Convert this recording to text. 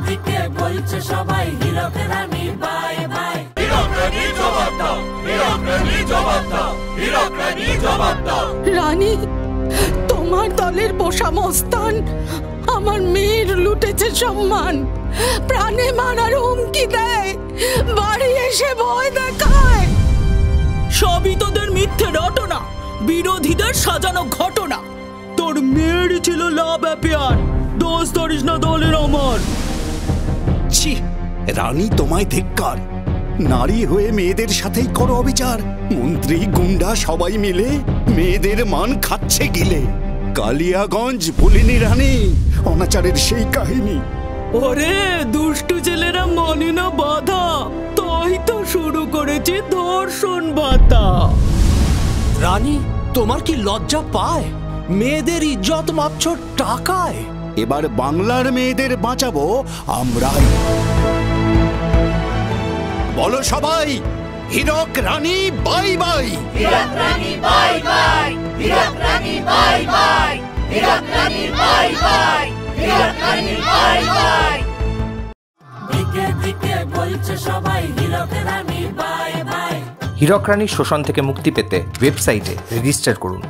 দিকে বলছে সবাই হীরক রানী বাই বাই। হীরক রানী জবাব দাও, হীরক রানী জবাব দাও, হীরক রানী জবাব দাও। রানী, তোমার দলের পোষা মস্তান আমার মেয়ের লুটেছে সম্মান, প্রাণে মারার হুমকি দেয়, বাড়ি এসে ভয় দেখায়। সবই তোদের মিথ্যে রটনা, বিরোধীদের সাজানো ঘটনা। তোর মেয়েরই ছিল লাভ অ্যাফেয়ার, দোষ ধরিস না দলের আমার। ছি, রানী তোমায় ধিক্কার। নারী হয়ে মেয়েদের সাথেই করো অবিচার। মন্ত্রী গুন্ডা সবাই মিলে মেয়েদের মান খাচ্ছে গিলে। কালিয়াগঞ্জ ভুলিনি রানী, অনাচারের সেই কাহিনী। ওরে দুষ্টু ছেলেরা মানে না বাধা, তাই তো শুরু করেছি ধর্ষণ ভাতা। রানী, তোমার কি লজ্জা পায়? মেয়েদের ইজ্জত মাপছ টাকায়। এবার বাংলার মেয়েদের বাঁচাবো আমরাই। বলো সবাই, হীরক রানী বাই বাই। হীরক রানী বাই বাই, হীরক রানী বাই বাই, হীরক রানী বাই বাই, হীরক রানী বাই বাই। দিকে দিকে বলছে সবাই হীরক রানী বাই বাই। হীরক রানীর শোষণ থেকে মুক্তি পেতে ওয়েবসাইটে রেজিস্টার করুন।